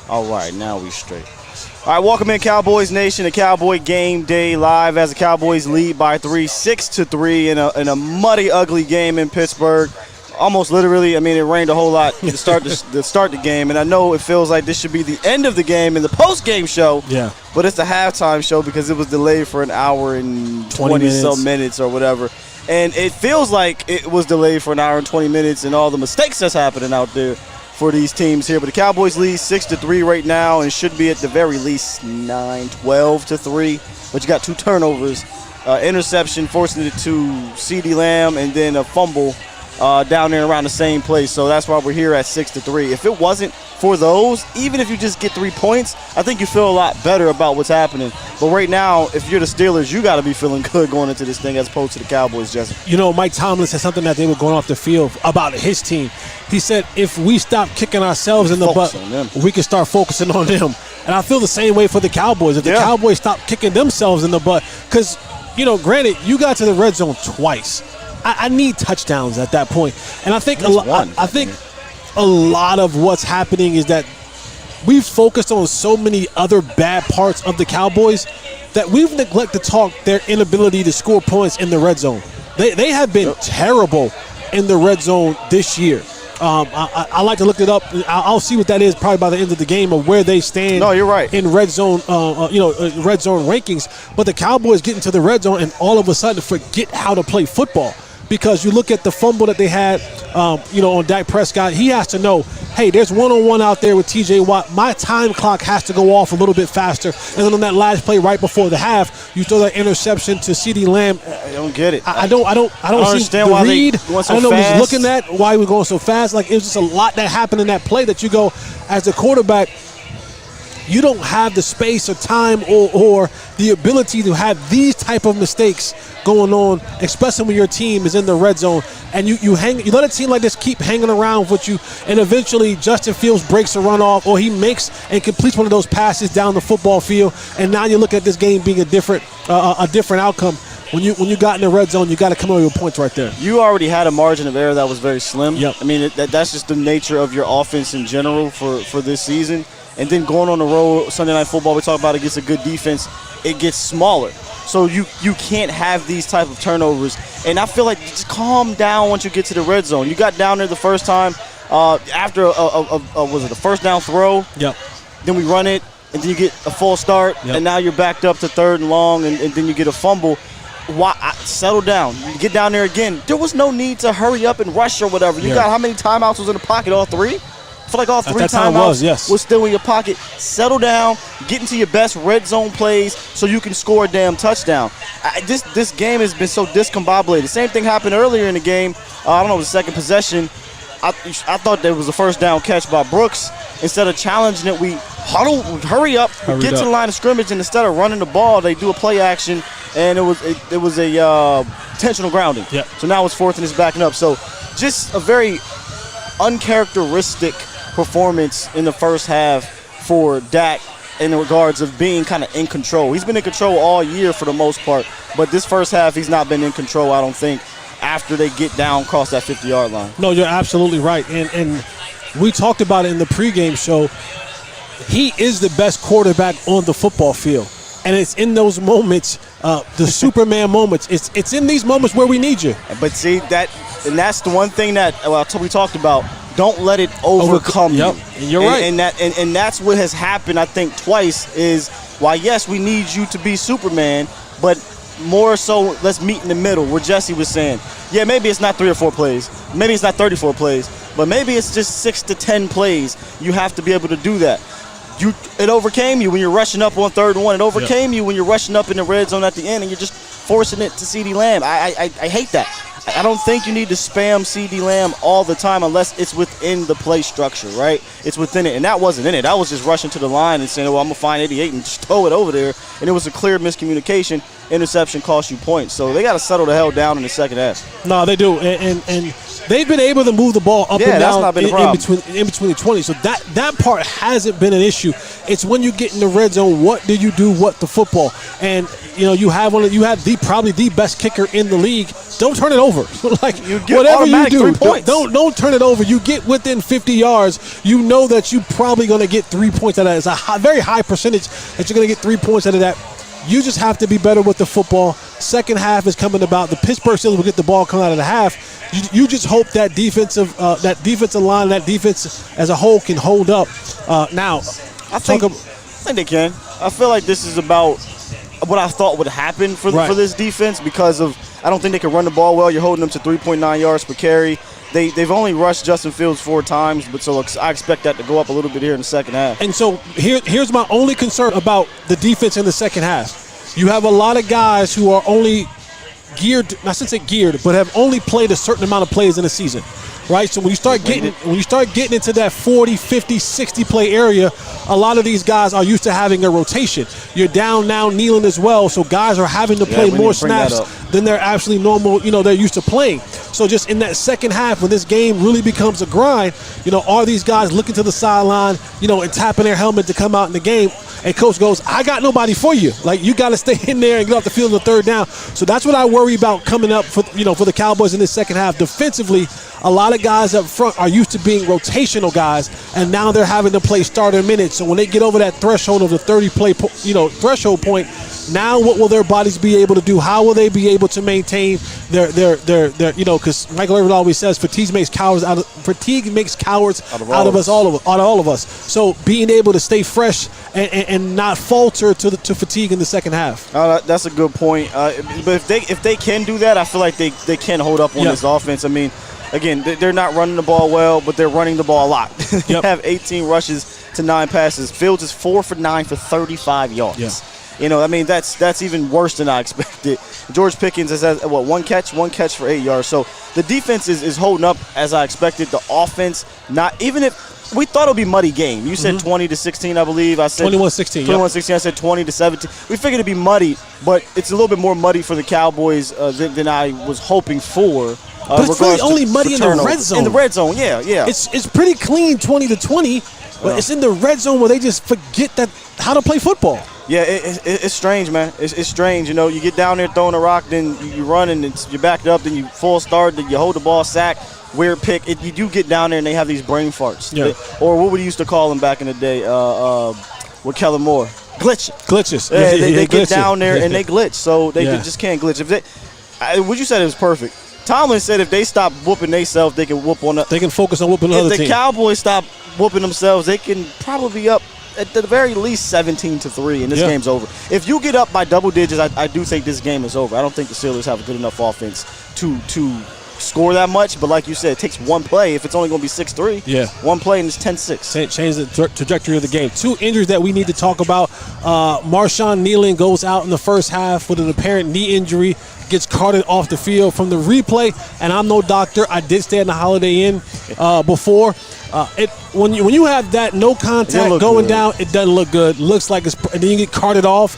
All right, now we straight. All right, welcome in Cowboys Nation, the Cowboy Game Day live as the Cowboys lead by 3, 6-3 in a muddy, ugly game in Pittsburgh. Almost literally, I mean, it rained a whole lot to start the game, and I know it feels like this should be the end of the game in the post-game show. Yeah. But it's the halftime show because it was delayed for an hour and 20-some minutes or whatever. And it feels like it was delayed for an hour and 20 minutes and all the mistakes that's happening out there for these teams here. But the Cowboys lead 6-3 right now and should be at the very least 12-3. But you got 2 turnovers, interception forcing it to CeeDee Lamb, and then a fumble down there around the same place. So that's why we're here at 6-3. If it wasn't for those, even if you just get 3 points, I think you feel a lot better about what's happening. But right now, if you're the Steelers, you got to be feeling good going into this thing as opposed to the Cowboys, Jesse. You know, Mike Tomlin said something that they were going off the field about his team. He said, if we stop kicking ourselves in the butt, we can start focusing on them. And I feel the same way for the Cowboys. If the Cowboys stop kicking themselves in the butt, because, you know, granted, you got to the red zone twice. I need touchdowns at that point. And I think a lot of what's happening is that we've focused on so many other bad parts of the Cowboys that we've neglected to talk their inability to score points in the red zone. They have been terrible in the red zone this year. I like to look it up. I'll see what that is probably by the end of the game of where they stand. No, you're right. In red zone, red zone rankings. But the Cowboys get into the red zone and all of a sudden forget how to play football. Because you look at the fumble that they had, on Dak Prescott, he has to know, hey, there's one-on-one out there with T.J. Watt. My time clock has to go off a little bit faster. And then on that last play right before the half, you throw that interception to CeeDee Lamb. I don't get it. I don't understand why they going so fast. I don't know what he's looking at, why he was going so fast. Like, it was just a lot that happened in that play that you go, as a quarterback, you don't have the space or time or the ability to have these type of mistakes going on, especially when your team is in the red zone. And you let a team like this keep hanging around with you, and eventually Justin Fields breaks a run off, or he makes and completes one of those passes down the football field, and now you look at this game being a different outcome. When you got in the red zone, you got to come over your points right there. You already had a margin of error that was very slim. Yep. I mean, that's just the nature of your offense in general for this season. And then going on the road, Sunday Night Football, we talk about against a good defense, it gets smaller. So you can't have these type of turnovers. And I feel like just calm down once you get to the red zone. You got down there the first time after was it a first down throw? Yep. Then we run it, and then you get a full start, and now you're backed up to 3rd and long, and then you get a fumble. Settle down. You get down there again. There was no need to hurry up and rush or whatever. You got how many timeouts was in the pocket? All 3? I feel like all 3 timeouts was still in your pocket. Settle down, get into your best red zone plays so you can score a damn touchdown. This game has been so discombobulated. Same thing happened earlier in the game. I don't know, the second possession. I thought there was a first down catch by Brooks. Instead of challenging it, we hurry up, get to the line of scrimmage, and instead of running the ball, they do a play action, and it was a intentional grounding. Yep. So now it's 4th and it's backing up. So just a very uncharacteristic performance in the first half for Dak in regards of being kind of in control. He's been in control all year for the most part, but this first half he's not been in control, I don't think, after they get down across that 50-yard line. No, you're absolutely right. And we talked about it in the pregame show. He is the best quarterback on the football field. And it's in those moments, the Superman moments, it's in these moments where we need you. But see, that's the one thing that we talked about. Don't let it overcome you. You're right. And that's what has happened, I think, twice is why, yes, we need you to be Superman, but more so let's meet in the middle where Jesse was saying, yeah, maybe it's not 3 or 4 plays. Maybe it's not 34 plays. But maybe it's just 6 to 10 plays. You have to be able to do that. It overcame you when you're rushing up on 3rd and 1. It overcame you when you're rushing up in the red zone at the end and you're just forcing it to CeeDee Lamb. I hate that. I don't think you need to spam CeeDee Lamb all the time unless it's within the play structure, right? It's within it, and that wasn't in it. That was just rushing to the line and saying, well, I'm going to find 88 and just throw it over there. And it was a clear miscommunication. Interception cost you points. So they got to settle the hell down in the second half. No, they do. And they've been able to move the ball up and down in between the 20. So that part hasn't been an issue. It's when you get in the red zone, what do you do with the football? And you have probably the best kicker in the league. Don't turn it over. Like whatever you do, don't turn it over. You get within 50 yards, you know that you're probably going to get 3 points out of that. It's a very high percentage that you're going to get 3 points out of that. You just have to be better with the football. Second half is coming about. The Pittsburgh Steelers will get the ball coming out of the half. You just hope that defensive line, that defense as a whole can hold up. Now, I think they can. I feel like this is about what I thought would happen for this defense because of I don't think they can run the ball well. You're holding them to 3.9 yards per carry. They've only rushed Justin Fields 4 times, but so I expect that to go up a little bit here in the second half. And so here's my only concern about the defense in the second half. You have a lot of guys who are only geared, I shouldn't say geared, but have only played a certain amount of plays in a season. Right, so when you start getting into that 40, 50, 60 play area, a lot of these guys are used to having a rotation. You're down now kneeling as well, so guys are having to play more snaps than they're actually normal. They're used to playing. So just in that second half, when this game really becomes a grind, are these guys looking to the sideline, and tapping their helmet to come out in the game? And coach goes, I got nobody for you. Like you got to stay in there and get off the field on the third down. So that's what I worry about coming up for the Cowboys in this second half. Defensively, a lot of guys up front are used to being rotational guys, and now they're having to play starter minutes. So when they get over that threshold of the 30-play, threshold point, now what will their bodies be able to do? How will they be able to maintain their because Michael Irvin always says fatigue makes cowards out of all of us. So being able to stay fresh and not falter to fatigue in the second half. That's a good point. But if they can do that, I feel like they can hold up on this offense. I mean, again, they're not running the ball well, but they're running the ball a lot. They have 18 rushes to 9 passes. Fields is 4 for 9 for 35 yards. Yeah. That's even worse than I expected. George Pickens has one catch for 8 yards. So the defense is holding up as I expected. The offense, not even if we thought it would be a muddy game. You said 20-16, I believe. I said 21-16. 21-16. I said 20-17. We figured it'd be muddy, but it's a little bit more muddy for the Cowboys than I was hoping for. But it's really only muddy in the red zone. In the red zone, yeah. It's pretty clean, 20-20, but it's in the red zone where they just forget how to play football. Yeah, it's strange, man. It's strange. You get down there throwing a rock, then you run and you back it up, then you full start, then you hold the ball, sack, weird pick. You do get down there and they have these brain farts. Yeah. Or what we used to call them back in the day with Kellen Moore. Glitches. Yeah, they get down there and they glitch, so they just can't glitch. What you said was perfect. Tomlin said if they stop whooping themselves, they can whoop on They can focus on whooping the other team. If the Cowboys stop whooping themselves, they can probably be up at the very least 17-3, and this game's over. If you get up by double digits, I do think this game is over. I don't think the Steelers have a good enough offense to score that much. But like you said, it takes one play. If it's only going to be 6-3, one play and it's 10-6. Change the trajectory of the game. 2 injuries that we need to talk about. Marshawn Kneeling goes out in the first half with an apparent knee injury. Gets carted off the field from the replay, and I'm no doctor. I did stay in the Holiday Inn before. When you have that no contact going down, it doesn't look good. Looks like and then you get carted off.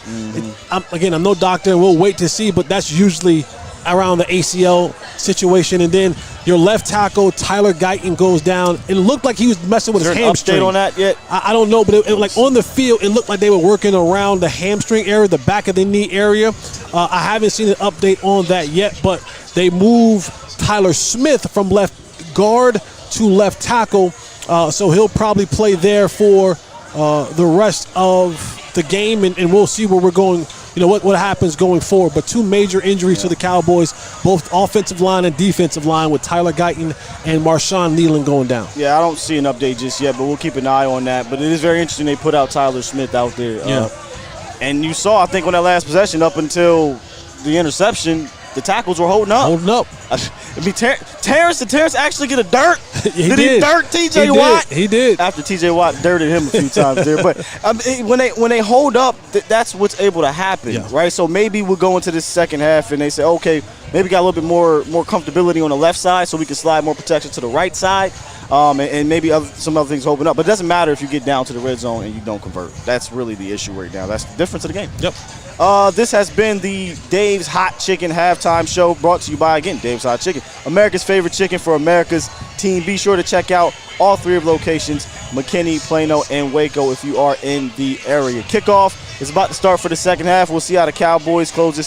I'm no doctor. We'll wait to see, but that's usually around the ACL situation. And then your left tackle, Tyler Guyton, goes down. It looked like he was messing with his hamstring. Is there an update on that yet? I don't know, but it on the field, it looked like they were working around the hamstring area, the back of the knee area. I haven't seen an update on that yet, but they move Tyler Smith from left guard to left tackle, so he'll probably play there for the rest of the game, and we'll see where we're going. What happens going forward. But 2 major injuries to the Cowboys, both offensive line and defensive line, with Tyler Guyton and Marshawn Kneeling going down. Yeah, I don't see an update just yet, but we'll keep an eye on that. But it is very interesting they put out Tyler Smith out there. And you saw, I think, on that last possession up until the interception, the tackles were holding up. I mean, Terrence actually get a dirt? Did he dirt T.J. Watt? He did. After T.J. Watt dirted him a few times there. But when they hold up, that's what's able to happen, right? So maybe we'll go into this second half and they say, okay, maybe got a little bit more comfortability on the left side so we can slide more protection to the right side. and maybe some other things open up. But it doesn't matter if you get down to the red zone and you don't convert. That's really the issue right now. That's the difference of the game. Yep. This has been the Dave's Hot Chicken halftime show, brought to you by, again, Dave's Hot Chicken, America's favorite chicken for America's team. Be sure to check out all 3 of locations, McKinney, Plano, and Waco, if you are in the area. Kickoff is about to start for the second half. We'll see how the Cowboys close this